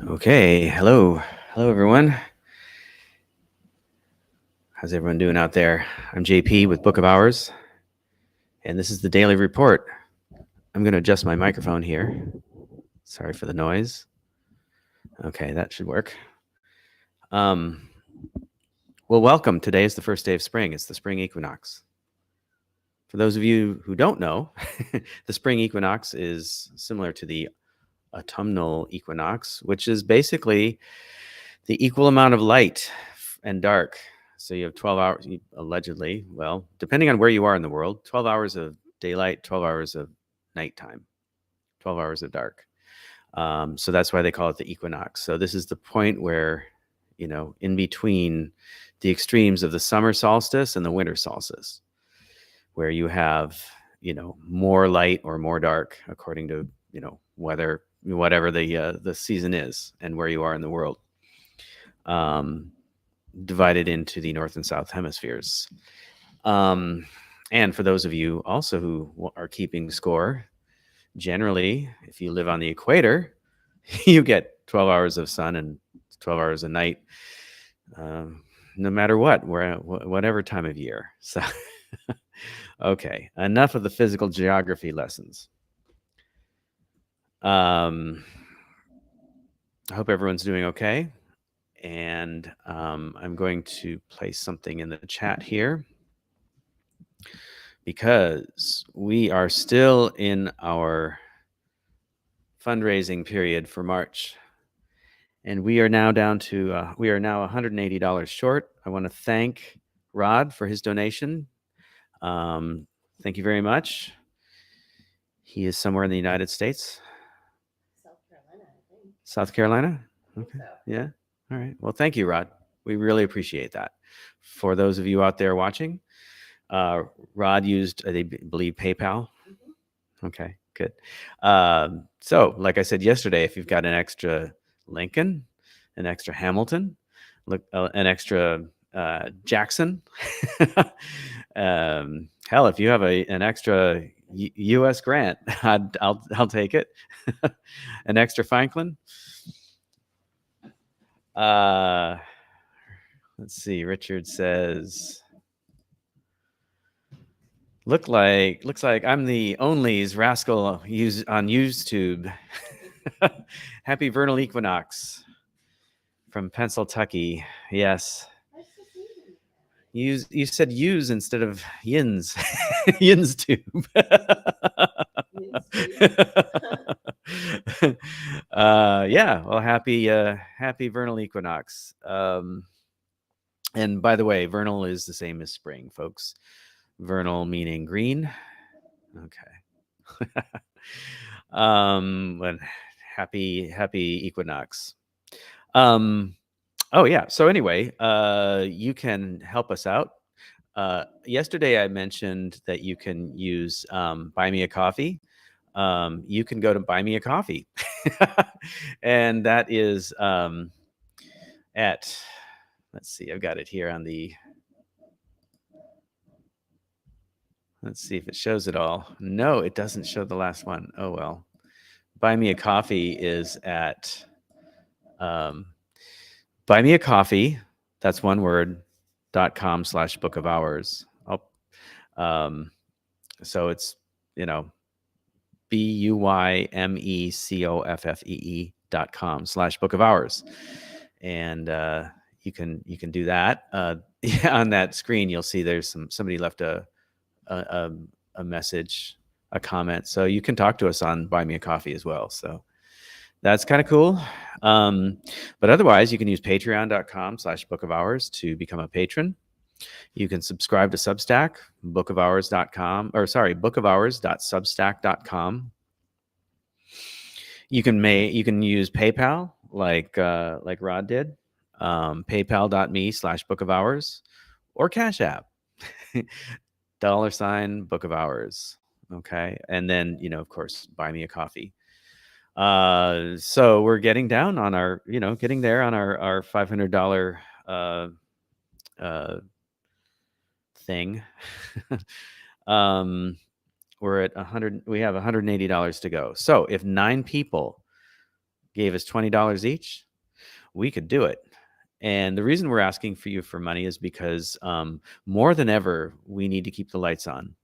Okay, hello. Hello, everyone. How's everyone doing out there? I'm JP with Book of Hours, and this is the Daily Report. I'm going to adjust my microphone here. Sorry for the noise. Okay, that should work. Um, well, welcome. Today is the first day of spring. It's the spring equinox. For those of you who don't know, the spring equinox is similar to the autumnal equinox, which is basically the equal amount of light and dark. So you have 12 hours, allegedly, well, depending on where you are in the world, 12 hours of daylight, 12 hours of nighttime, 12 hours of dark. So that's why they call it the equinox. So this is the point where, in between the extremes of the summer solstice and the winter solstice, where you have, more light or more dark according to, whatever the season is and where you are in the world. Divided into the north and south hemispheres. And for those of you also who are keeping score, generally, if you live on the equator, you get 12 hours of sun and 12 hours of night, no matter whatever time of year. So, okay, enough of the physical geography lessons. I hope everyone's doing okay. And I'm going to place something in the chat here because we are still in our fundraising period for March. And we are now $180 short. I want to thank Rod for his donation. Thank you very much. He is somewhere in the United States. South Carolina, I think. South Carolina? Okay. So. Yeah. All right. Well, thank you, Rod. We really appreciate that. For those of you out there watching, Rod used, I believe, PayPal. Mm-hmm. Okay, good. So, like I said yesterday, if you've got an extra Lincoln, an extra Hamilton, an extra Jackson, hell, if you have an extra U.S. grant, I'll take it. An extra Franklin. Let's see. Richard says, looks like I'm the only's rascal on YouTube. Happy vernal equinox from Pennsylvania. Yes. You said use instead of yins. Yins tube. Yeah. Well, happy vernal equinox. And by the way, vernal is the same as spring, folks. Vernal meaning green. Okay. But happy equinox. Oh yeah. So anyway, you can help us out. Yesterday I mentioned that you can use Buy Me a Coffee. You can go to Buy Me a Coffee, and that is at. Let's see. I've got it here on the. Let's see if it shows it all. No, it doesn't show the last one. Oh well. Buy Me a Coffee is at Buy Me a Coffee. That's one word. .com/book of hours. So it's BUYMECOFFEE.com/book of hours, and you can do that. On that screen, you'll see there's somebody left a message, a comment, so you can talk to us on Buy Me a Coffee as well. So that's kind of cool. But otherwise, you can use patreon.com/book of hours to become a patron. You can subscribe to Substack, bookofhours.substack.com. You can use PayPal like Rod did, paypal.me/book of hours, or CashApp, $Book of Hours. Okay. And then, of course, buy me a coffee. So we're getting down on our, getting there on our $500 thing. We're at 100. We have $180 to go. So if 9 people gave us $20 each, we could do it. And the reason we're asking for you for money is because more than ever, we need to keep the lights on.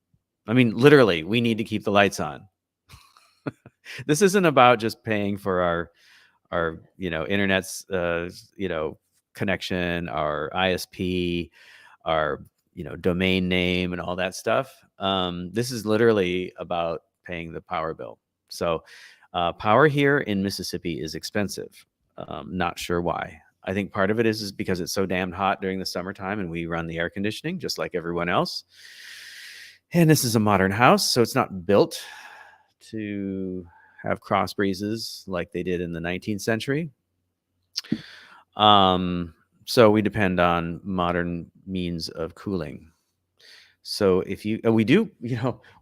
I mean, literally, we need to keep the lights on. This isn't about just paying for our internet's connection, our ISP, our domain name, and all that stuff. This is literally about paying the power bill. So power here in Mississippi is expensive. Not sure why. I think part of it is because it's so damn hot during the summertime and we run the air conditioning just like everyone else. And this is a modern house, so it's not built to have cross breezes like they did in the 19th century. So we depend on modern means of cooling. So if we do,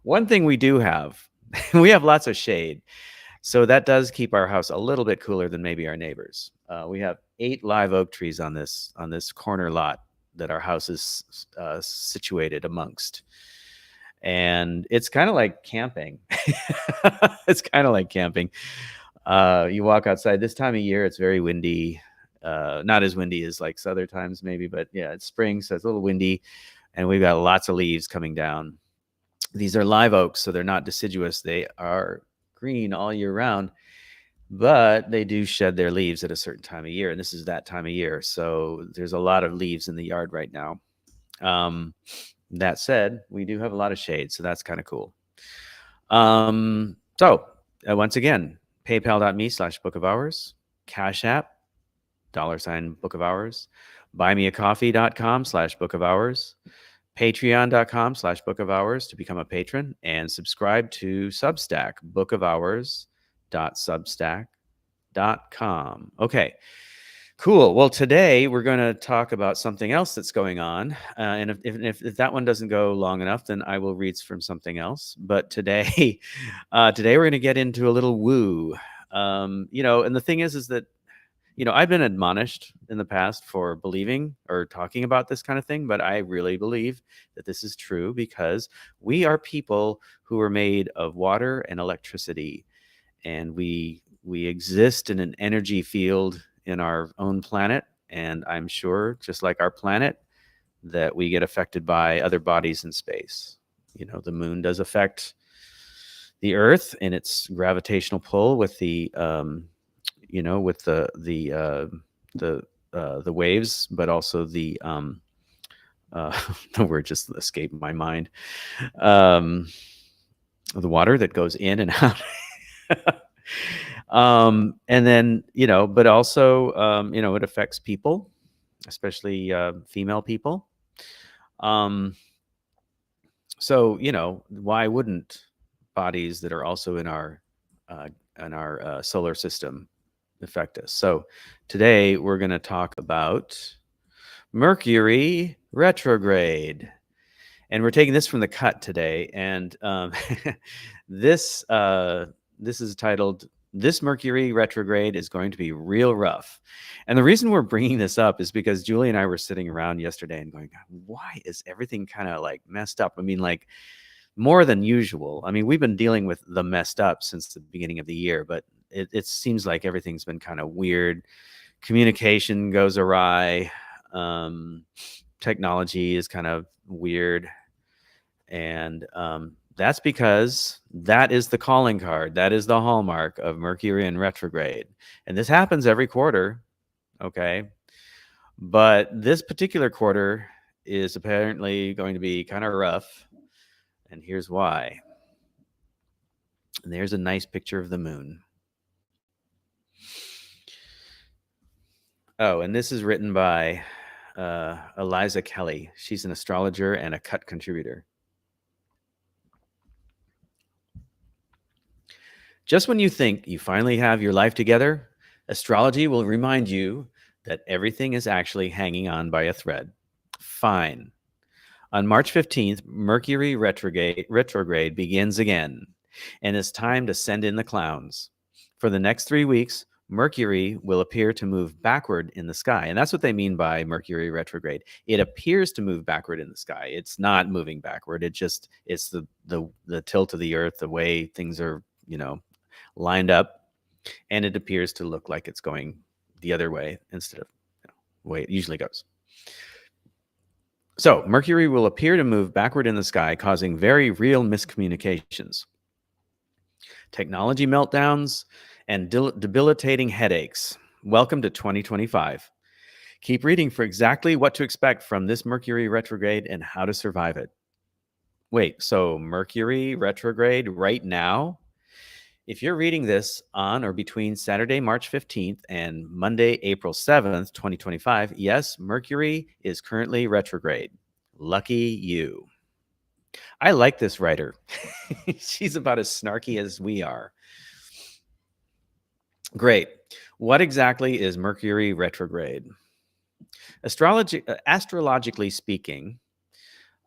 one thing we do have, we have lots of shade. So that does keep our house a little bit cooler than maybe our neighbors. We have 8 live oak trees on this corner lot that our house is situated amongst. And it's kind of like camping. It's kind of like camping. You walk outside this time of year, it's very windy. Not as windy as like other times maybe, but yeah, it's spring, so it's a little windy. And we've got lots of leaves coming down. These are live oaks, so they're not deciduous. They are green all year round, but they do shed their leaves at a certain time of year. And this is that time of year. So there's a lot of leaves in the yard right now. That said, we do have a lot of shade, so that's kind of cool. Once again, paypal.me/bookofhours, Cash App, $bookofhours, buymeacoffee.com/bookofhours, patreon.com/bookofhours to become a patron, and subscribe to Substack, bookofhours.substack.com. Okay. Cool. Well, today we're going to talk about something else that's going on. And if that one doesn't go long enough, then I will read from something else. But today we're going to get into a little woo. And the thing is that, I've been admonished in the past for believing or talking about this kind of thing, but I really believe that this is true because we are people who are made of water and electricity, and we exist in an energy field in our own planet, and I'm sure, just like our planet, that we get affected by other bodies in space. The moon does affect the Earth and its gravitational pull with the waves, but also the the word just escaped my mind. The water that goes in and out. And then, but also, it affects people, especially female people. So, why wouldn't bodies that are also in our solar system affect us? So today we're going to talk about Mercury retrograde. And we're taking this from the cut today. And this is titled, "This Mercury retrograde is going to be real rough." And the reason we're bringing this up is because Julie and I were sitting around yesterday and going, why is everything kind of like messed up? I mean, like more than usual. I mean, we've been dealing with the messed up since the beginning of the year, but it seems like everything's been kind of weird. Communication goes awry. Technology is kind of weird. And that's because that is the calling card. That is the hallmark of Mercury in retrograde. And this happens every quarter, okay? But this particular quarter is apparently going to be kind of rough. And here's why. And there's a nice picture of the moon. Oh, and this is written by Eliza Kelly. She's an astrologer and a cut contributor. Just when you think you finally have your life together, astrology will remind you that everything is actually hanging on by a thread. Fine. On March 15th, Mercury retrograde begins again, and it's time to send in the clowns. For the next 3 weeks, Mercury will appear to move backward in the sky. And that's what they mean by Mercury retrograde. It appears to move backward in the sky. It's not moving backward. It's the tilt of the Earth, the way things are, lined up. And it appears to look like it's going the other way instead of the way it usually goes. So Mercury will appear to move backward in the sky, causing very real miscommunications, technology meltdowns, and debilitating headaches. Welcome to 2025. Keep reading for exactly what to expect from this Mercury retrograde and how to survive it. Wait, so Mercury retrograde right now? If you're reading this on or between Saturday, March 15th and Monday, April 7th, 2025, yes, Mercury is currently retrograde. Lucky you. I like this writer. She's about as snarky as we are. Great. What exactly is Mercury retrograde? Astrologically speaking,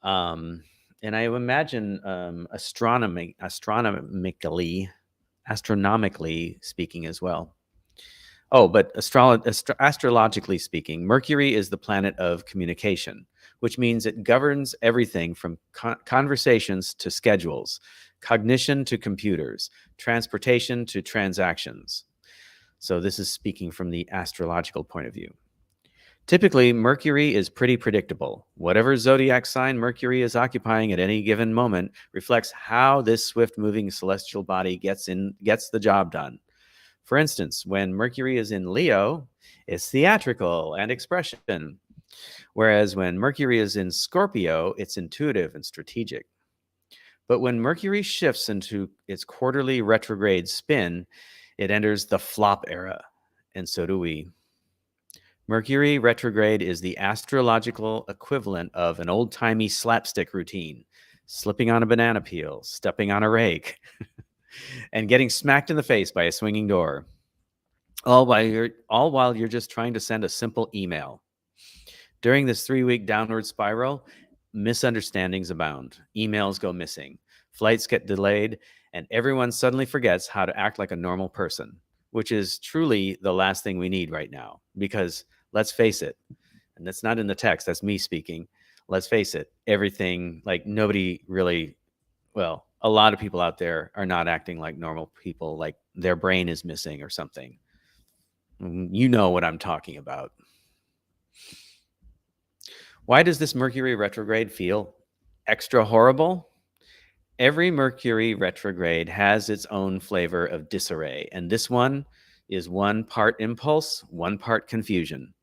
and I imagine astronomically speaking as well. Oh, but astrologically speaking, Mercury is the planet of communication, which means it governs everything from conversations to schedules, cognition to computers, transportation to transactions. So this is speaking from the astrological point of view. Typically, Mercury is pretty predictable. Whatever zodiac sign Mercury is occupying at any given moment reflects how this swift-moving celestial body gets the job done. For instance, when Mercury is in Leo, it's theatrical and expression, whereas when Mercury is in Scorpio, it's intuitive and strategic. But when Mercury shifts into its quarterly retrograde spin, it enters the flop era, and so do we. Mercury retrograde is the astrological equivalent of an old-timey slapstick routine, slipping on a banana peel, stepping on a rake, and getting smacked in the face by a swinging door, all while you're just trying to send a simple email. During this 3-week downward spiral, misunderstandings abound. Emails go missing, flights get delayed, and everyone suddenly forgets how to act like a normal person, which is truly the last thing we need right now. Because let's face it, and that's not in the text, that's me speaking. Let's face it, everything, like nobody really, well, a lot of people out there are not acting like normal people, like their brain is missing or something. You know what I'm talking about. Why does this Mercury retrograde feel extra horrible? Every Mercury retrograde has its own flavor of disarray, and this one is 1 part impulse, 1 part confusion.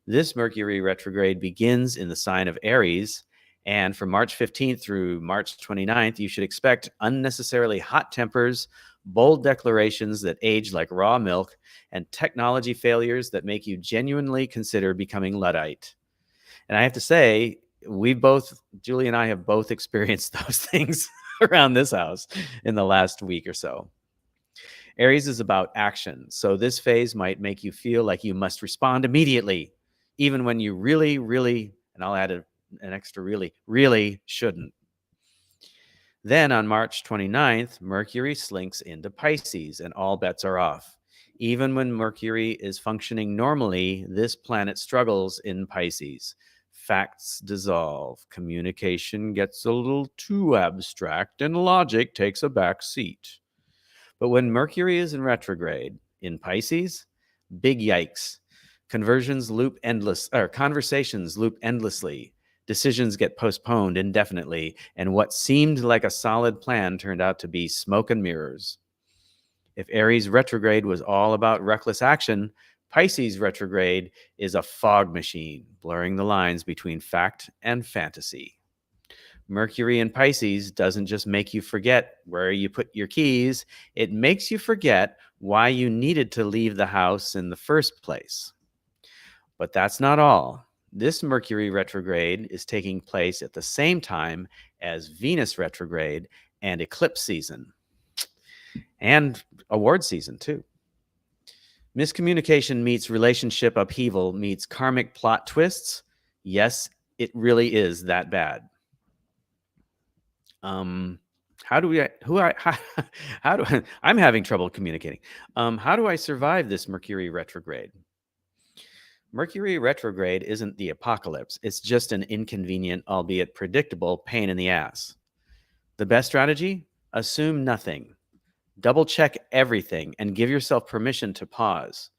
This Mercury retrograde begins in the sign of Aries, and from March 15th through March 29th, you should expect unnecessarily hot tempers, bold declarations that age like raw milk, and technology failures that make you genuinely consider becoming Luddite. And I have to say, Julie and I have both experienced those things around this house in the last week or so. Aries is about action, so this phase might make you feel like you must respond immediately, even when you really, and I'll add an extra really shouldn't. Then on March 29th, Mercury slinks into Pisces and all bets are off. Even when Mercury is functioning normally, this planet struggles in Pisces. Facts dissolve, communication gets a little too abstract, and logic takes a back seat. But when Mercury is in retrograde in Pisces, big yikes. Conversations loop endlessly. Decisions get postponed indefinitely, and what seemed like a solid plan turned out to be smoke and mirrors. If Aries retrograde was all about reckless action, Pisces retrograde is a fog machine, blurring the lines between fact and fantasy. Mercury in Pisces doesn't just make you forget where you put your keys, it makes you forget why you needed to leave the house in the first place. But that's not all. This Mercury retrograde is taking place at the same time as Venus retrograde and eclipse season. And award season, too. Miscommunication meets relationship upheaval meets karmic plot twists. Yes, it really is that bad. I'm having trouble communicating. How do I survive this Mercury retrograde? Mercury retrograde isn't the apocalypse. It's just an inconvenient, albeit predictable, pain in the ass. The best strategy? Assume nothing. Double check everything and give yourself permission to pause.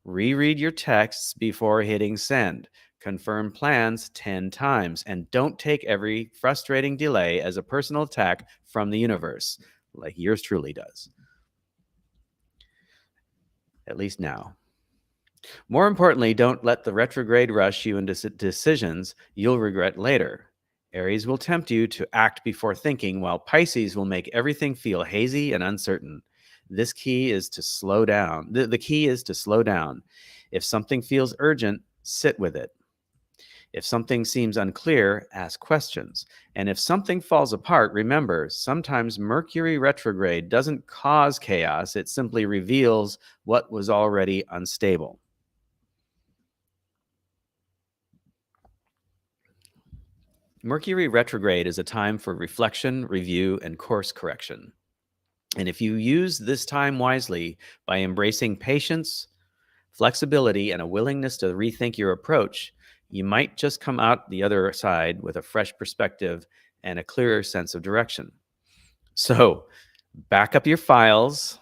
Reread your texts before hitting send. Confirm plans 10 times. And don't take every frustrating delay as a personal attack from the universe, like yours truly does. At least now. More importantly, don't let the retrograde rush you into decisions you'll regret later. Aries will tempt you to act before thinking, while Pisces will make everything feel hazy and uncertain. This key is to slow down. The key is to slow down. If something feels urgent, sit with it. If something seems unclear, ask questions. And if something falls apart, remember, sometimes Mercury retrograde doesn't cause chaos, it simply reveals what was already unstable. Mercury retrograde is a time for reflection, review, and course correction. And if you use this time wisely by embracing patience, flexibility, and a willingness to rethink your approach, you might just come out the other side with a fresh perspective and a clearer sense of direction. So, back up your files,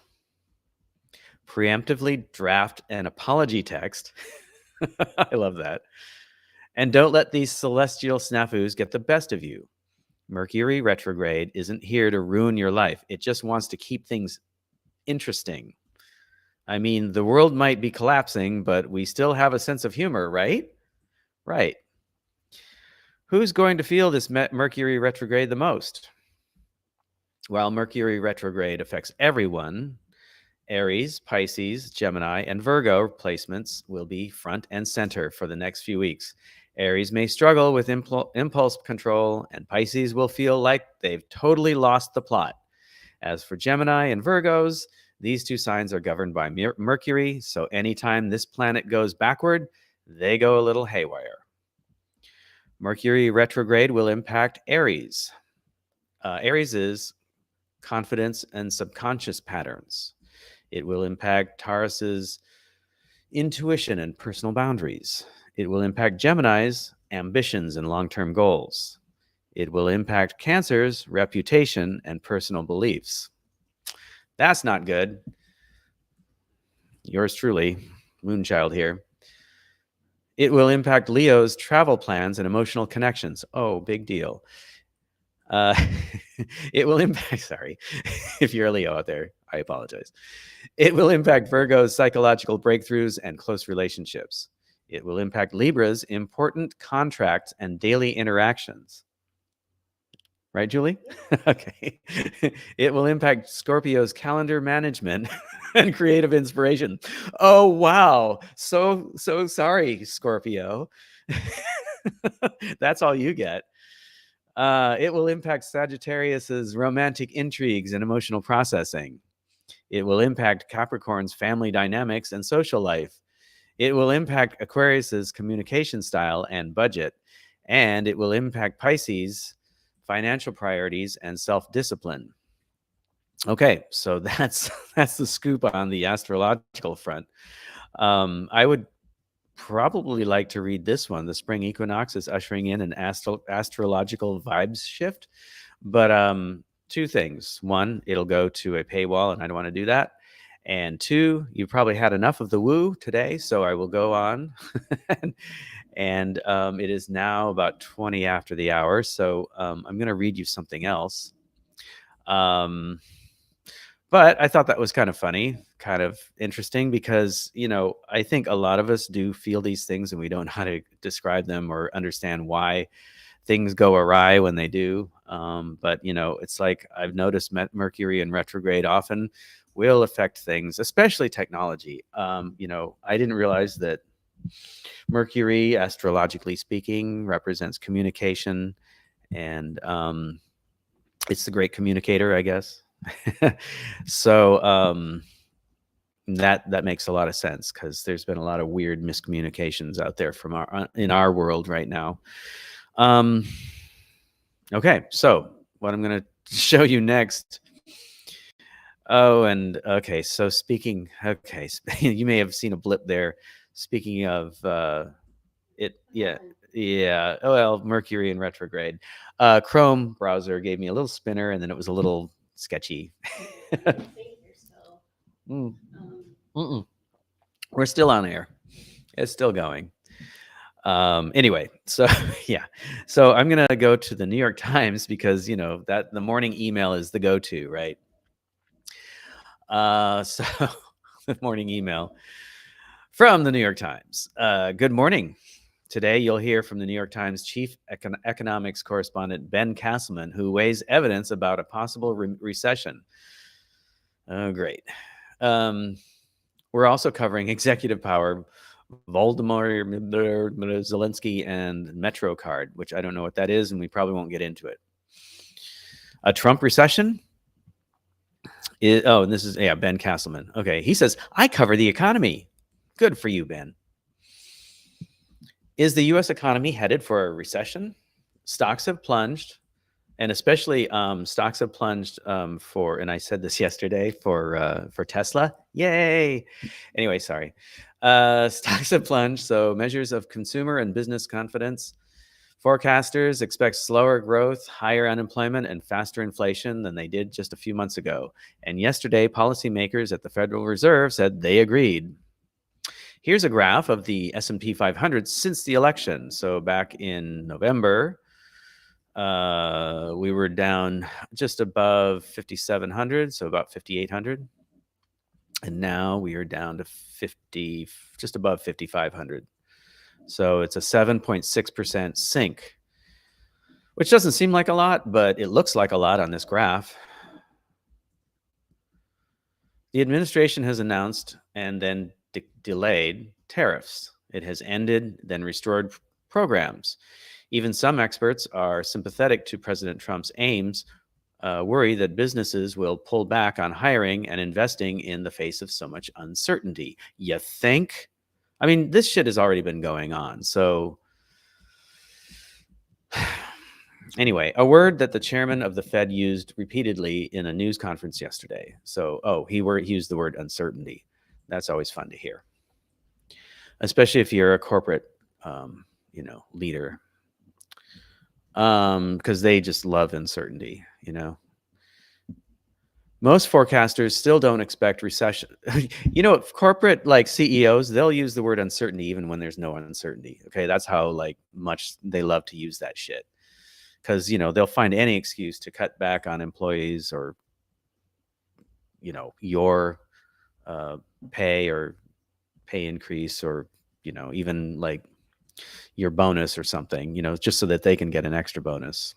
preemptively draft an apology text. I love that. And don't let these celestial snafus get the best of you. Mercury retrograde isn't here to ruin your life. It just wants to keep things interesting. I mean, the world might be collapsing, but we still have a sense of humor, right? Right. Who's going to feel this Mercury retrograde the most? While Mercury retrograde affects everyone, Aries, Pisces, Gemini, and Virgo placements will be front and center for the next few weeks. Aries may struggle with impulse control, and Pisces will feel like they've totally lost the plot. As for Gemini and Virgos, these two signs are governed by Mercury, so anytime this planet goes backward, they go a little haywire. Mercury retrograde will impact Aries. Aries is confidence and subconscious patterns. It will impact Taurus's intuition and personal boundaries. It will impact Gemini's ambitions and long-term goals. It will impact Cancer's reputation and personal beliefs. That's not good. Yours truly, Moonchild here. It will impact Leo's travel plans and emotional connections. Oh, big deal. It will impact, sorry, if you're a Leo out there, I apologize. It will impact Virgo's psychological breakthroughs and close relationships. It will impact Libra's important contracts and daily interactions. Right, Julie? Okay. It will impact Scorpio's calendar management and creative inspiration. Oh, wow. So sorry, Scorpio. That's all you get. It will impact Sagittarius's romantic intrigues and emotional processing. It will impact Capricorn's family dynamics and social life. It will impact Aquarius's communication style and budget. And it will impact Pisces' financial priorities and self-discipline. Okay, so that's the scoop on the astrological front. I would probably like to read this one. The spring equinox is ushering in an astrological vibes shift. But two things. One, it'll go to a paywall, and I don't want to do that. And two, you probably had enough of the woo today, so I will go on. And it is now about 20 after the hour, so I'm going to read you something else. But I thought that was kind of funny, kind of interesting, because, I think a lot of us do feel these things and we don't know how to describe them or understand why things go awry when they do. But, it's like I've noticed Mercury in retrograde often will affect things, especially technology. I didn't realize that Mercury, astrologically speaking, represents communication, and it's the great communicator, I guess. So that makes a lot of sense, because there's been a lot of weird miscommunications out there in our world right now. Okay, so what I'm going to show you next. Oh, and okay, so you may have seen a blip there. Speaking of yeah. Oh, well, Mercury in retrograde. Chrome browser gave me a little spinner, and then it was a little sketchy. We're still on air. It's still going. Anyway, so yeah. So I'm going to go to the New York Times because, that the morning email is the go-to, right? So the morning email from the New York Times. Good morning. Today, you'll hear from the New York Times chief economics correspondent, Ben Castleman, who weighs evidence about a possible recession. Oh, great. We're also covering executive power, Volodymyr Zelensky, and MetroCard, which I don't know what that is, and we probably won't get into it. A Trump recession? And this is, Ben Castleman. Okay, he says, I cover the economy. Good for you, Ben. Is the U.S. economy headed for a recession? Stocks have plunged, and especially stocks have plunged for, and I said this yesterday, for Tesla. Yay! Anyway, sorry. Stocks have plunged, so measures of consumer and business confidence. Forecasters expect slower growth, higher unemployment, and faster inflation than they did just a few months ago. And yesterday, policymakers at the Federal Reserve said they agreed. Here's a graph of the S&P 500 since the election. So back in November, we were down just above 5,700, so about 5,800. And now we are down to just above 5,500. So it's a 7.6% sink, which doesn't seem like a lot, but it looks like a lot on this graph. The administration has announced and then delayed tariffs. It has ended, then restored programs. Even some experts are sympathetic to President Trump's aims, worry that businesses will pull back on hiring and investing in the face of so much uncertainty. You think? I mean, this shit has already been going on. So anyway, a word that the chairman of the Fed used repeatedly in a news conference yesterday. So, he used the word uncertainty. That's always fun to hear, especially if you're a corporate, leader, because they just love uncertainty. Most forecasters still don't expect recession. Corporate CEOs, they'll use the word uncertainty even when there's no uncertainty. Okay, that's how much they love to use that shit. Because they'll find any excuse to cut back on employees or your pay or pay increase or even your bonus or something, just so that they can get an extra bonus.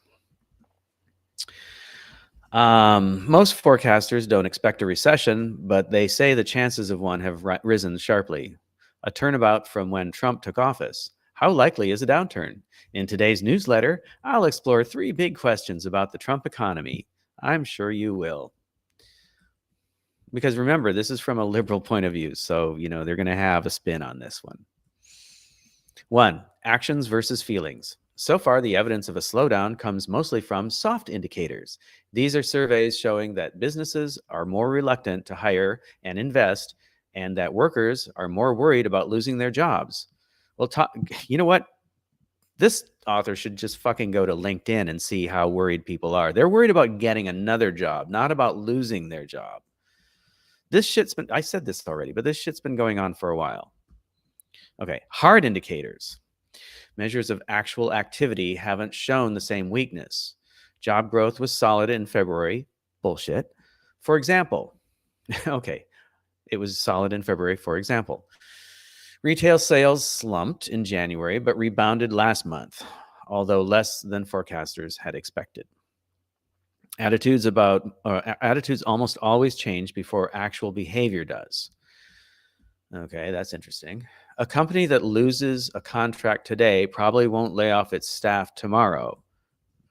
Most forecasters don't expect a recession, but they say the chances of one have risen sharply. A turnabout from when Trump took office. How likely is a downturn? In today's newsletter, I'll explore 3 big questions about the Trump economy. I'm sure you will. Because remember, this is from a liberal point of view, so, they're going to have a spin on this one. 1, actions versus feelings. So far, the evidence of a slowdown comes mostly from soft indicators. These are surveys showing that businesses are more reluctant to hire and invest, and that workers are more worried about losing their jobs. Well, you know what? This author should just fucking go to LinkedIn and see how worried people are. They're worried about getting another job, not about losing their job. I said this already, but this shit's been going on for a while. Okay, hard indicators. Measures of actual activity haven't shown the same weakness. Job growth was solid in February. Bullshit. For example, it was solid in February, for example. Retail sales slumped in January, but rebounded last month, although less than forecasters had expected. Attitudes almost always change before actual behavior does. Okay, that's interesting. A company that loses a contract today probably won't lay off its staff tomorrow.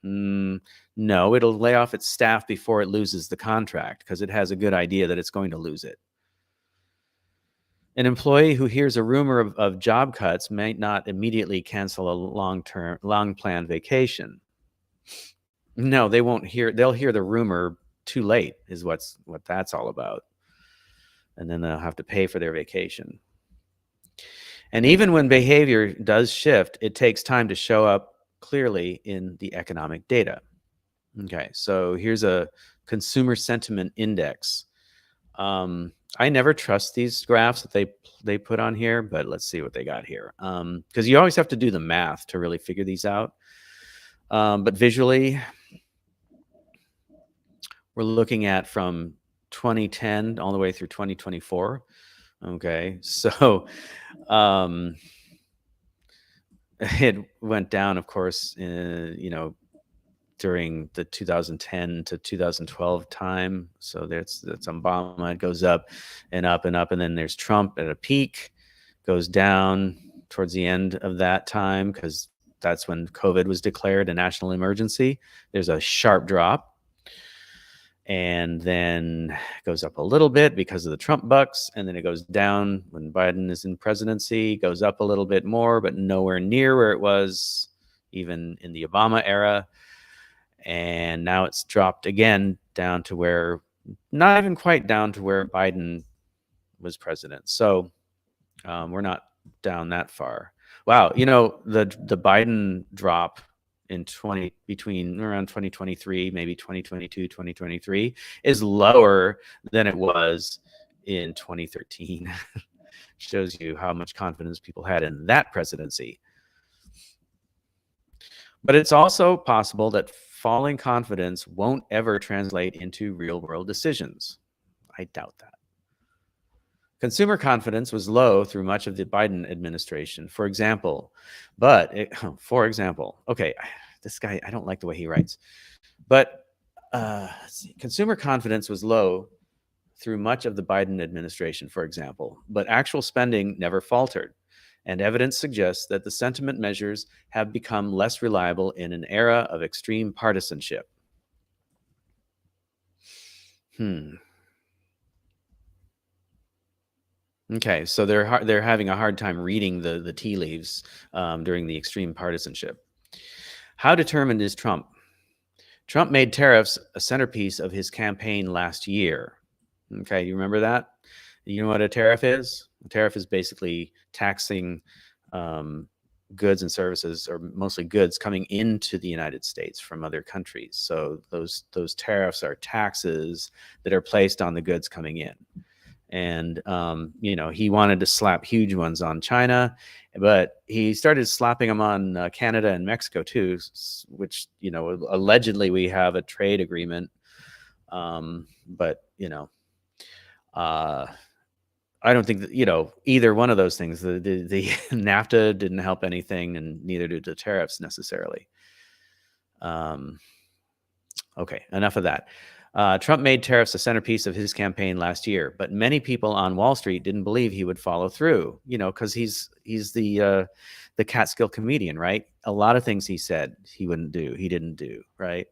No, it'll lay off its staff before it loses the contract because it has a good idea that it's going to lose it. An employee who hears a rumor of job cuts might not immediately cancel a long-planned vacation. No, they won't hear. They'll hear the rumor too late is what that's all about. And then they'll have to pay for their vacation. And even when behavior does shift, it takes time to show up clearly in the economic data. Okay, so here's a consumer sentiment index. I never trust these graphs that they put on here, but let's see what they got here. Because you always have to do the math to really figure these out. But visually, we're looking at from 2010 all the way through 2024. Okay, so it went down, of course, during the 2010 to 2012 time. So that's Obama. It goes up and up and up, and then there's Trump at a peak, goes down towards the end of that time because that's when COVID was declared a national emergency. There's a sharp drop, and then it goes up a little bit because of the Trump bucks, and then it goes down when Biden is in presidency, goes up a little bit more, but nowhere near where it was even in the Obama era. And now it's dropped again down to where, not even quite down to where Biden was president. So we're not down that far. Wow, the Biden drop in between around 2023, maybe 2022, 2023 is lower than it was in 2013. Shows you how much confidence people had in that presidency. But it's also possible that falling confidence won't ever translate into real world decisions. I doubt that. Consumer confidence was low through much of the Biden administration, for example. Okay, this guy, I don't like the way he writes. But let's see. Consumer confidence was low through much of the Biden administration, for example, but actual spending never faltered. And evidence suggests that the sentiment measures have become less reliable in an era of extreme partisanship. Okay, so they're having a hard time reading the tea leaves during the extreme partisanship. How determined is Trump? Trump made tariffs a centerpiece of his campaign last year. Okay, you remember that? You know what a tariff is? A tariff is basically taxing goods and services, or mostly goods, coming into the United States from other countries. So those tariffs are taxes that are placed on the goods coming in. And he wanted to slap huge ones on China, but he started slapping them on Canada and Mexico too, which allegedly we have a trade agreement, but I don't think that, either one of those things, the NAFTA didn't help anything, and neither did the tariffs necessarily. Okay, enough of that. Trump made tariffs a centerpiece of his campaign last year, but many people on Wall Street didn't believe he would follow through, because he's the Catskill comedian, right? A lot of things he said he wouldn't do, he didn't do, right?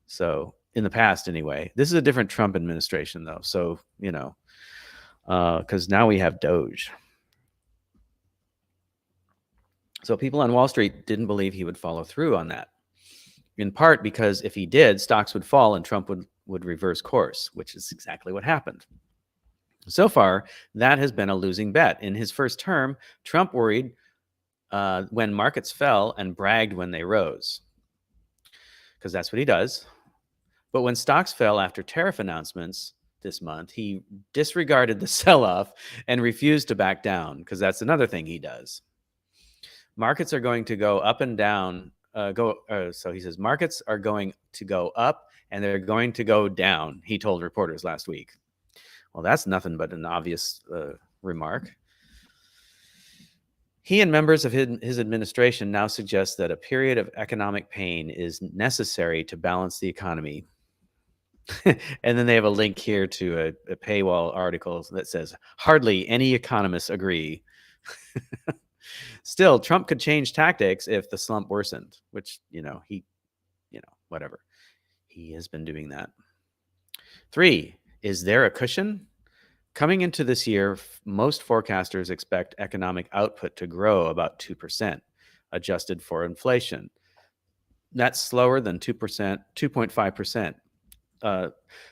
So in the past, anyway. This is a different Trump administration, though. So, because now we have Doge. So people on Wall Street didn't believe he would follow through on that, in part because if he did, stocks would fall and Trump would reverse course, which is exactly what happened. So far, that has been a losing bet. In his first term, Trump worried when markets fell and bragged when they rose, because that's what he does. But when stocks fell after tariff announcements this month, he disregarded the sell-off and refused to back down, because that's another thing he does. Markets are going to go up and down. So he says markets are going to go up and they're going to go down, he told reporters last week. Well, that's nothing but an obvious remark. He and members of his administration now suggest that a period of economic pain is necessary to balance the economy. And then they have a link here to a paywall article that says, hardly any economists agree. Still, Trump could change tactics if the slump worsened, which, whatever. He has been doing that. 3, is there a cushion? Coming into this year, most forecasters expect economic output to grow about 2%, adjusted for inflation. That's slower than 2%, 2.5%.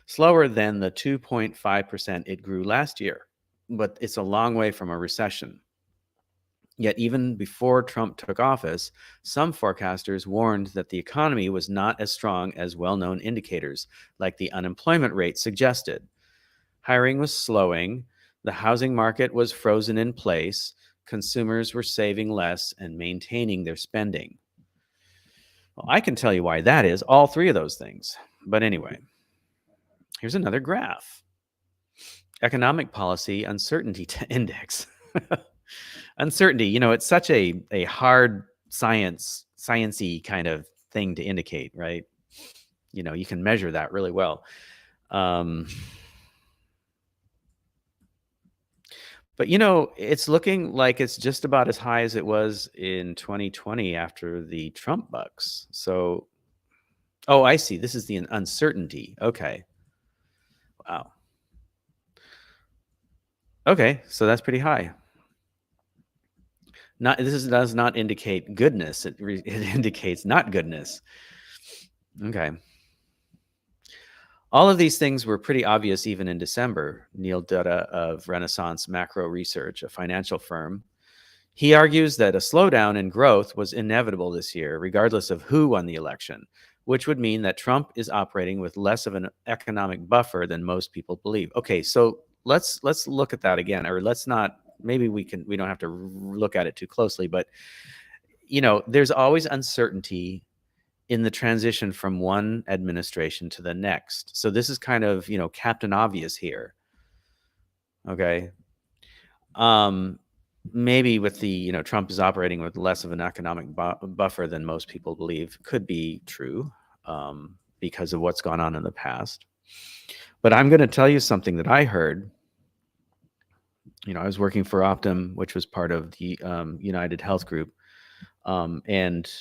Slower than the 2.5% it grew last year, but it's a long way from a recession. Yet even before Trump took office, some forecasters warned that the economy was not as strong as well-known indicators, like the unemployment rate, suggested. Hiring was slowing. The housing market was frozen in place. Consumers were saving less and maintaining their spending. Well, I can tell you why that is, all three of those things. But anyway, here's another graph. Economic policy uncertainty index. Uncertainty, it's such a hard sciencey kind of thing to indicate, right? You can measure that really well. But it's looking like it's just about as high as it was in 2020 after the Trump bucks. So, oh, I see. This is the uncertainty. Okay. Wow. Okay, so that's pretty high. Does not indicate goodness. It indicates not goodness. Okay. All of these things were pretty obvious even in December. Neil Dutta of Renaissance Macro Research, a financial firm, he argues that a slowdown in growth was inevitable this year, regardless of who won the election, which would mean that Trump is operating with less of an economic buffer than most people believe. Okay, so let's look at that again, or let's not. Maybe we don't have to look at it too closely, but there's always uncertainty in the transition from one administration to the next. So this is kind of, Captain Obvious here. Okay. Maybe with the, Trump is operating with less of an economic buffer than most people believe could be true because of what's gone on in the past. But I'm going to tell you something that I heard. I was working for Optum, which was part of the United Health Group. And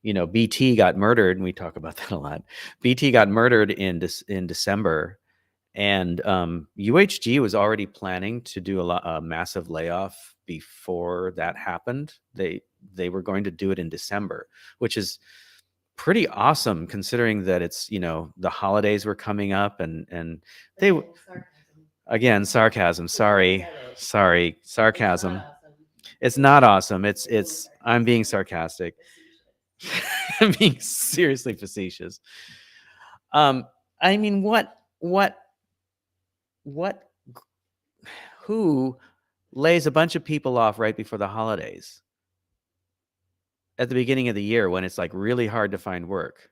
BT got murdered, and we talk about that a lot. BT got murdered in December, and UHG was already planning to do a massive layoff before that happened. They were going to do it in December, which is pretty awesome considering that it's the holidays were coming up, and they again sarcasm. Sorry, sarcasm. It's not awesome. It's I'm being sarcastic. I'm being seriously facetious. I mean, who lays a bunch of people off right before the holidays at the beginning of the year when it's like really hard to find work?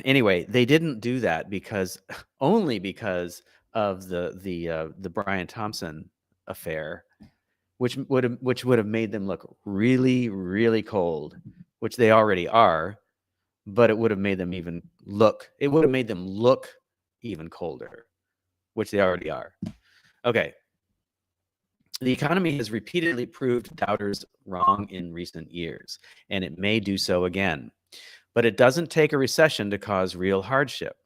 Anyway, they didn't do that only because of the Brian Thompson affair, which would have made them look really, really cold, which they already are, but it would have made them look even colder, which they already are. Okay. The economy has repeatedly proved doubters wrong in recent years, and it may do so again. But it doesn't take a recession to cause real hardship.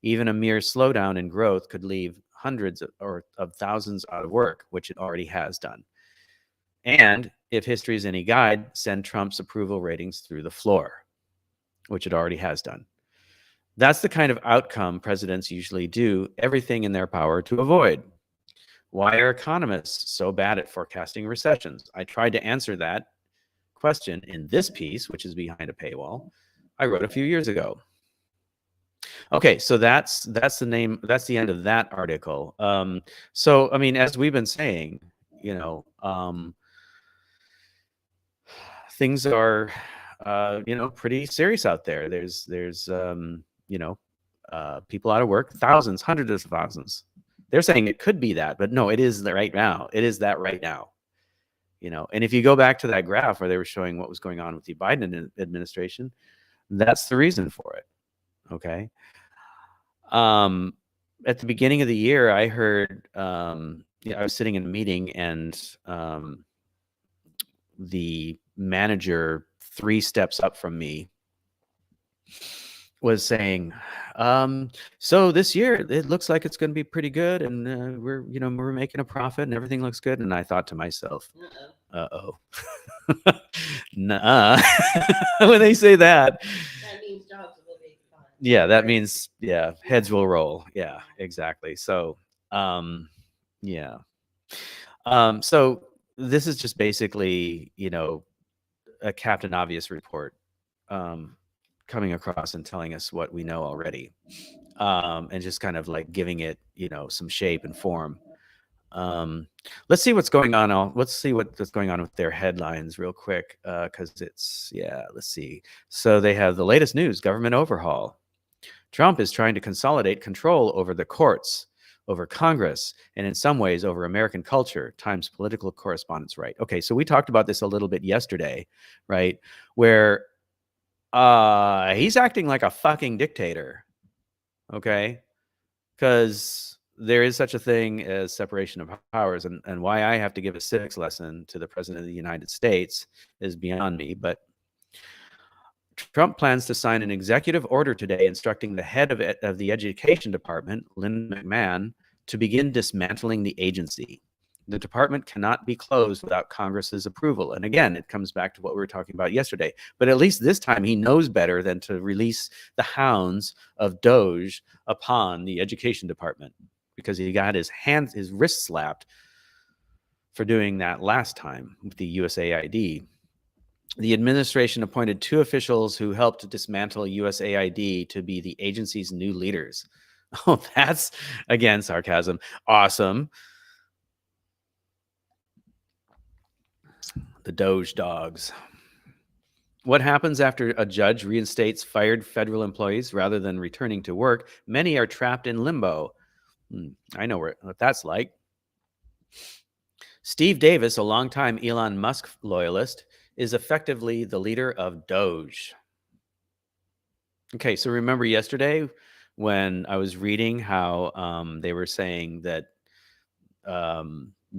Even a mere slowdown in growth could leave hundreds of thousands out of work, which it already has done. And if history is any guide, send Trump's approval ratings through the floor, which it already has done. That's the kind of outcome presidents usually do everything in their power to avoid. Why are economists so bad at forecasting recessions? I tried to answer that question in this piece, which is behind a paywall, I wrote a few years ago. Okay, so that's the end of that article. So I mean, as we've been saying, things are pretty serious out there. There's people out of work, thousands, hundreds of thousands. They're saying it could be that, but no, it is right now. It is that right now. And if you go back to that graph where they were showing what was going on with the Biden administration, that's the reason for it. Okay. At the beginning of the year, I heard, I was sitting in a meeting, and the manager 3 steps up from me was saying, so this year it looks like it's going to be pretty good, and we're making a profit and everything looks good. And I thought to myself, nuh-uh. When they say that means jobs will be fine. Yeah, that means heads will roll. Yeah, exactly. So yeah. So this is just basically, a Captain Obvious report. coming across and telling us what we know already, and just kind of like giving it, some shape and form. Let's see what's going on. Let's see what's going on with their headlines real quick, because let's see. So they have the latest news: government overhaul. Trump is trying to consolidate control over the courts, over Congress, and in some ways over American culture. Times political correspondence, right? Okay, so we talked about this a little bit yesterday, right? Where he's acting like a fucking dictator, okay? Because there is such a thing as separation of powers, and why I have to give a civics lesson to the President of the United States is beyond me, but Trump plans to sign an executive order today instructing the head of the Education Department, Lynn McMahon, to begin dismantling the agency. The department cannot be closed without Congress's approval. And again, it comes back to what we were talking about yesterday. But at least this time he knows better than to release the hounds of Doge upon the Education Department, because he got his wrist slapped for doing that last time with the USAID. The administration appointed 2 officials who helped dismantle USAID to be the agency's new leaders. Oh, that's, again, sarcasm. Awesome. The Doge dogs. What happens after a judge reinstates fired federal employees rather than returning to work? Many are trapped in limbo. I know what that's like. Steve Davis, a longtime Elon Musk loyalist, is effectively the leader of Doge. Okay, so remember yesterday when I was reading how they were saying that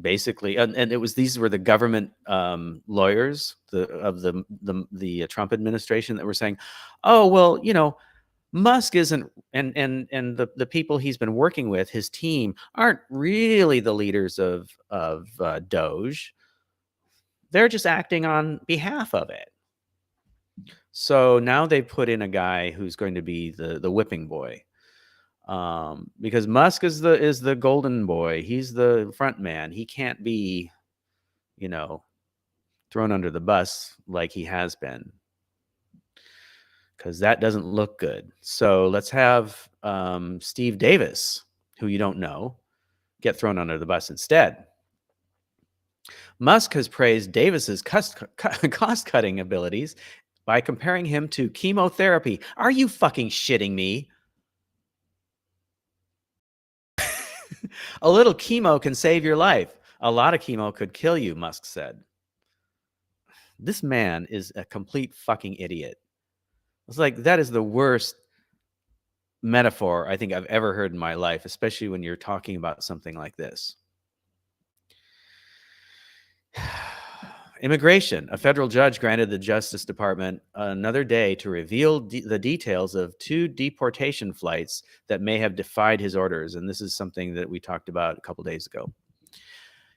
basically, and these were the government lawyers of the Trump administration that were saying, oh, well, Musk isn't, and the people he's been working with, his team, aren't really the leaders of Doge. They're just acting on behalf of it. So now they put in a guy who's going to be the whipping boy, because Musk is the golden boy. He's the front man. He can't be, thrown under the bus like he has been, because that doesn't look good. So let's have Steve Davis, who you don't know, get thrown under the bus instead. Musk has praised Davis's cost-cutting abilities by comparing him to chemotherapy. Are you fucking shitting me? A little chemo can save your life. A lot of chemo could kill you, Musk said. This man is a complete fucking idiot. It's like, that is the worst metaphor I think I've ever heard in my life, especially when you're talking about something like this. Immigration. A federal judge granted the Justice Department another day to reveal the details of 2 deportation flights that may have defied his orders. And this is something that we talked about a couple days ago.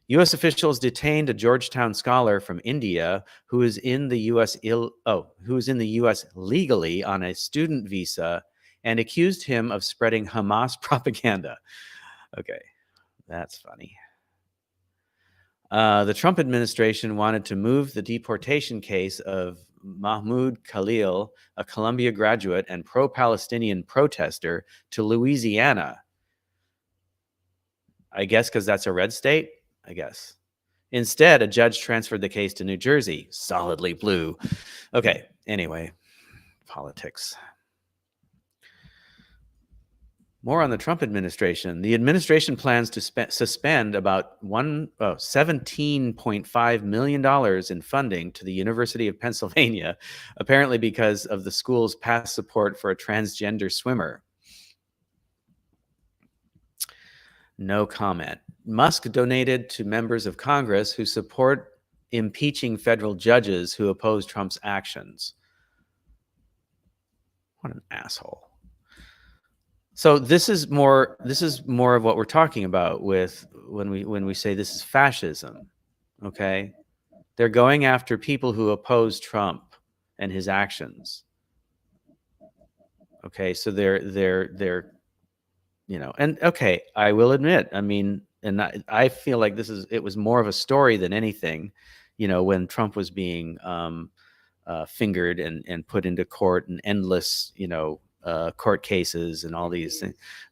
U.S. officials detained a Georgetown scholar from India who is in the U.S. legally on a student visa, and accused him of spreading Hamas propaganda. Okay, that's funny. The Trump administration wanted to move the deportation case of Mahmoud Khalil, a Columbia graduate and pro-Palestinian protester, to Louisiana. I guess because that's a red state, I guess. Instead, a judge transferred the case to New Jersey, solidly blue. Okay, anyway, politics. More on the Trump administration. The administration plans to suspend about $17.5 million in funding to the University of Pennsylvania, apparently because of the school's past support for a transgender swimmer. No comment. Musk donated to members of Congress who support impeaching federal judges who oppose Trump's actions. What an asshole. So this is more of what we're talking about with when we say this is fascism. Okay? They're going after people who oppose Trump and his actions. Okay, so they're and okay, I will admit, I mean, and I feel like it was more of a story than anything, when Trump was being fingered and put into court and endless, court cases and all these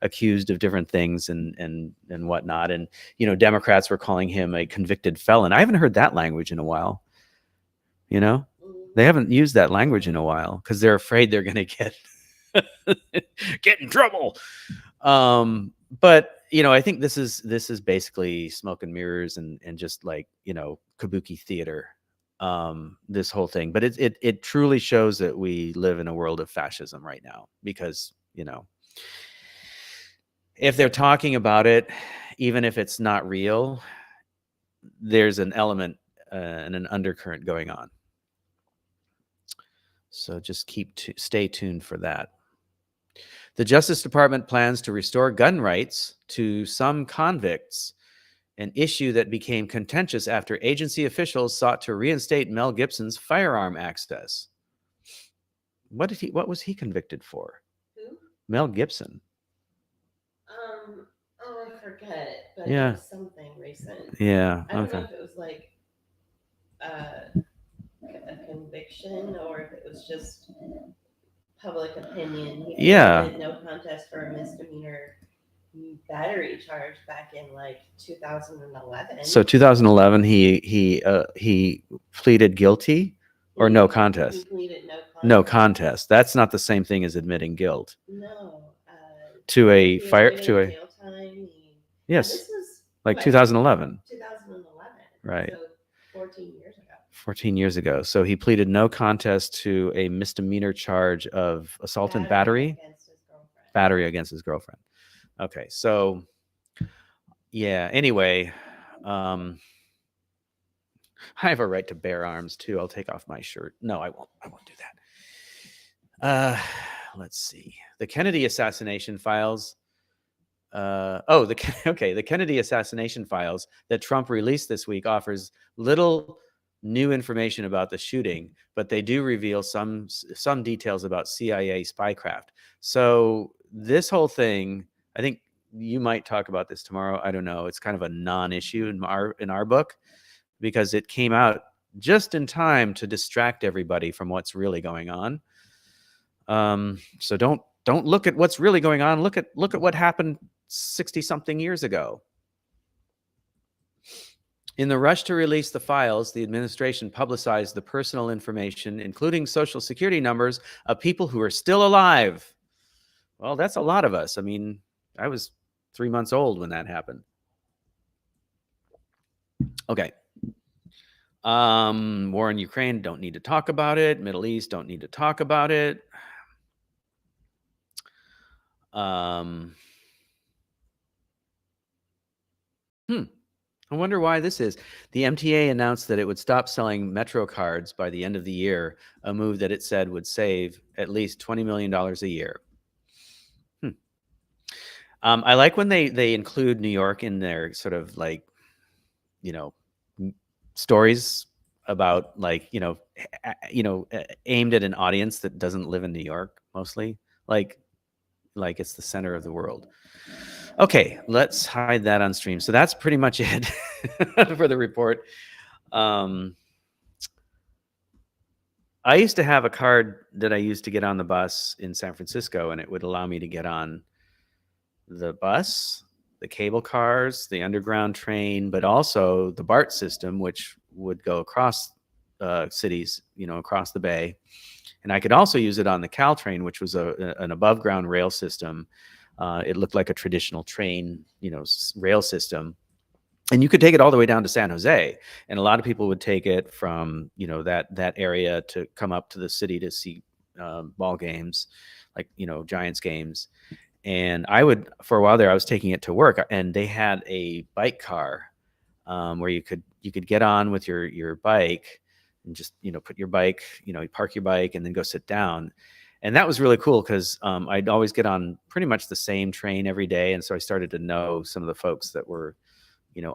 accused of different things and whatnot. And, Democrats were calling him a convicted felon. I haven't heard that language in a while. They haven't used that language in a while because they're afraid they're going to get in trouble. But I think this is basically smoke and mirrors and just like, kabuki theater, this whole thing. But it truly shows that we live in a world of fascism right now, because, if they're talking about it, even if it's not real, there's an element and an undercurrent going on. So just stay tuned for that. The Justice Department plans to restore gun rights to some convicts, an issue that became contentious after agency officials sought to reinstate Mel Gibson's firearm access. What was he convicted for? Who? Mel Gibson. I forget, but Yeah. it was something recent. Yeah. I don't Okay. know if it was like a conviction or if it was just public opinion. He pleaded no contest for a misdemeanor battery charge back in like 2011. So 2011, he pleaded guilty or no contest. He pleaded no contest. No contest. That's not the same thing as admitting guilt. No. To a fire. To a jail time. Yes. This was like 2011. 2011. Right. So 14 years ago. 14 years ago. So he pleaded no contest to a misdemeanor charge of assault and battery. Battery against his girlfriend. Okay. So, yeah. Anyway, I have a right to bear arms too. I'll take off my shirt. No, I won't. I won't do that. Let's see. The Kennedy assassination files. The Kennedy assassination files that Trump released this week offers little new information about the shooting, but they do reveal some details about CIA spycraft. So this whole thing, I think you might talk about this tomorrow. I don't know. It's kind of a non-issue in our book, because it came out just in time to distract everybody from what's really going on. So don't look at what's really going on. Look at what happened 60-something years ago. In the rush to release the files, the administration publicized the personal information, including social security numbers, of people who are still alive. Well, that's a lot of us. I mean, I was 3 months old when that happened. Okay. War in Ukraine, don't need to talk about it. Middle East, don't need to talk about it. I wonder why this is. The MTA announced that it would stop selling Metro cards by the end of the year, a move that it said would save at least $20 million a year. I like when they include New York in their sort of like, stories about like, aimed at an audience that doesn't live in New York mostly, like it's the center of the world. Okay, let's hide that on stream. So that's pretty much it for the report. I used to have a card that I used to get on the bus in San Francisco, and it would allow me to get on the bus, the cable cars, the underground train, but also the BART system, which would go across cities, across the bay. And I could also use it on the Caltrain, which was an above ground rail system. It looked like a traditional train, rail system. And you could take it all the way down to San Jose. And a lot of people would take it from, that area to come up to the city to see ball games, like, Giants games. And for a while there, I was taking it to work, and they had a bike car where you could get on with your bike and just, put your bike, you park your bike and then go sit down. And that was really cool because I'd always get on pretty much the same train every day. And so I started to know some of the folks that were,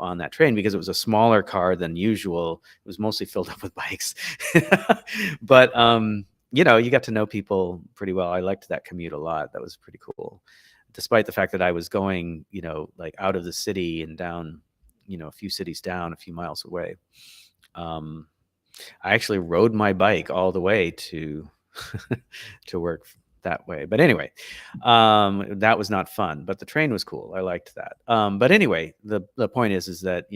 on that train, because it was a smaller car than usual. It was mostly filled up with bikes. But, you got to know people pretty well. I liked that commute a lot. That was pretty cool. Despite the fact that I was going, like out of the city and down, a few cities down, a few miles away. I actually rode my bike all the way to to work that way. But anyway, that was not fun. But the train was cool. I liked that. But anyway, the point is that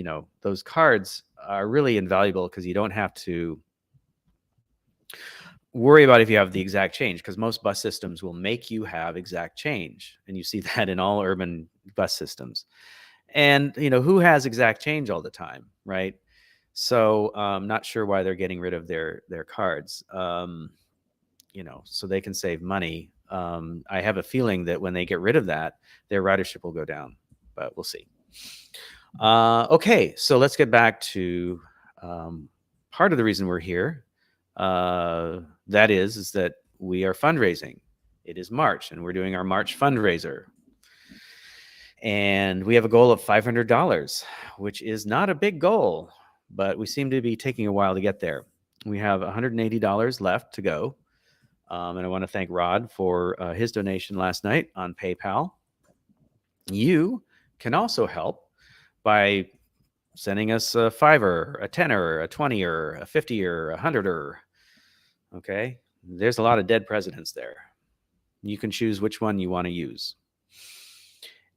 those cards are really invaluable because you don't have to worry about if you have the exact change, because most bus systems will make you have exact change, and you see that in all urban bus systems. And who has exact change all the time, right? So not sure why they're getting rid of their cards, so they can save money. I have a feeling that when they get rid of that, their ridership will go down, but we'll see. Okay, so let's get back to part of the reason we're here. That is that we are fundraising. It is March, and we're doing our March fundraiser. And we have a goal of $500, which is not a big goal, but we seem to be taking a while to get there. We have $180 left to go. And I want to thank Rod for his donation last night on PayPal. You can also help by sending us a $5, a $10, a $20, a $50, a $100. Okay, there's a lot of dead presidents there. You can choose which one you want to use.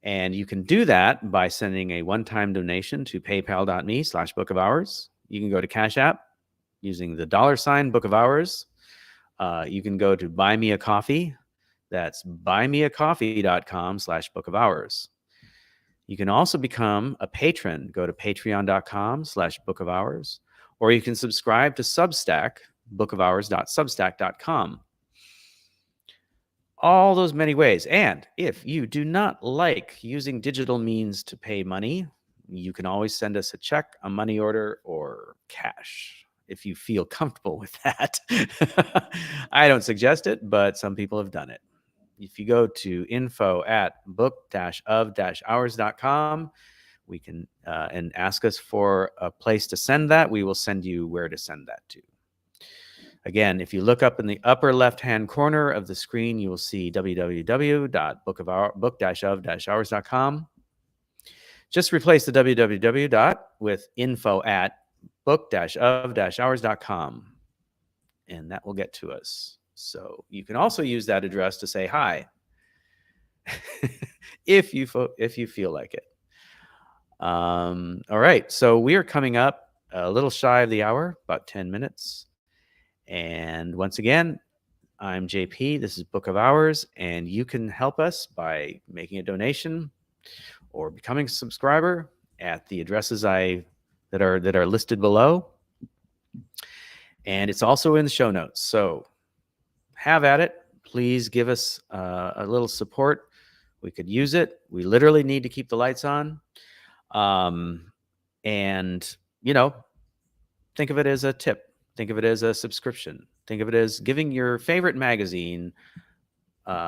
And you can do that by sending a one-time donation to paypal.me/bookofhours. You can go to CashApp using the $ Book of Hours. You can go to Buy Me a Coffee. That's buymeacoffee.com/bookofhours. You can also become a patron. Go to patreon.com/bookofhours. Or you can subscribe to Substack, bookofhours.substack.com. All those many ways. And if you do not like using digital means to pay money, you can always send us a check, a money order, or cash if you feel comfortable with that. I don't suggest it, but some people have done it. If you go to info@book-of-hours.com, we can and ask us for a place to send that, we will send you where to send that to. Again, if you look up in the upper left-hand corner of the screen, you will see www.book-of-hours.com. Just replace the www with info@book-of-hours.com, and that will get to us. So you can also use that address to say hi, if you feel like it. All right, so we are coming up a little shy of the hour, about 10 minutes. And once again, I'm JP. This is Book of Hours, and you can help us by making a donation or becoming a subscriber at the addresses that are listed below. And it's also in the show notes. So have at it. Please give us a little support. We could use it. We literally need to keep the lights on. And think of it as a tip. Think of it as a subscription. Think of it as giving your favorite magazine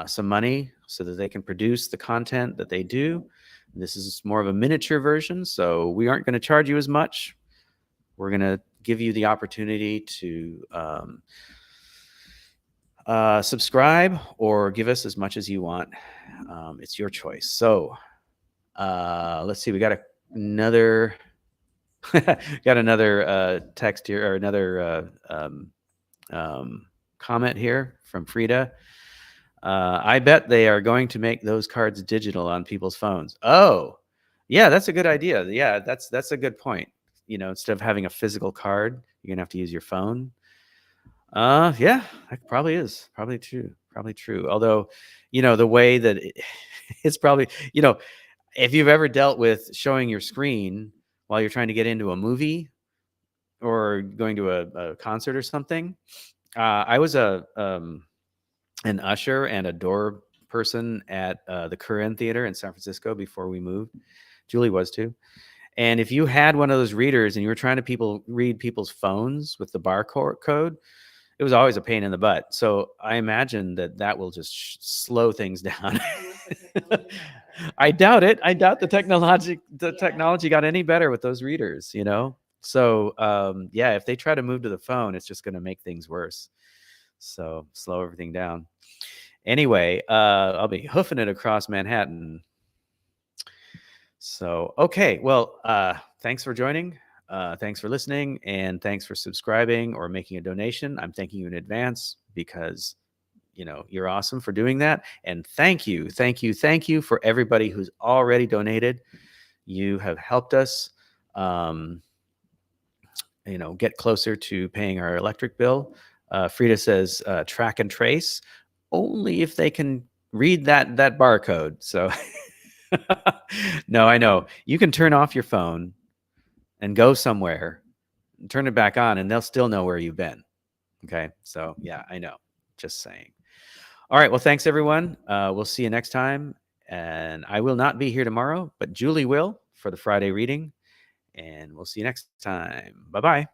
some money so that they can produce the content that they do. This is more of a miniature version, so we aren't going to charge you as much. We're going to give you the opportunity to subscribe or give us as much as you want. It's your choice. So let's see. We got another... got another text here, or another comment here from Frida. I bet they are going to make those cards digital on people's phones. Oh, yeah, that's a good idea. Yeah, that's a good point. Instead of having a physical card, you're gonna have to use your phone. Yeah, that probably is. Probably true. Although, the way that it's probably, if you've ever dealt with showing your screen while you're trying to get into a movie or going to a concert or something. I was an usher and a door person at the Curran Theater in San Francisco before we moved. Julie was too. And if you had one of those readers and you were trying to read people's phones with the barcode, it was always a pain in the butt. So I imagine that will just slow things down. I doubt it. I doubt the technology got any better with those readers, So yeah, if they try to move to the phone, it's just going to make things worse. So slow everything down. Anyway, I'll be hoofing it across Manhattan. So, okay. Well, thanks for joining. Thanks for listening, and thanks for subscribing or making a donation. I'm thanking you in advance because you're awesome for doing that. And thank you for everybody who's already donated. You have helped us get closer to paying our electric bill. Frida says track and trace only if they can read that barcode. So no, I know you can turn off your phone and go somewhere, turn it back on, and they'll still know where you've been. Okay. So yeah, I know. Just saying. All right. Well, thanks everyone. We'll see you next time. And I will not be here tomorrow, but Julie will for the Friday reading. And we'll see you next time. Bye-bye.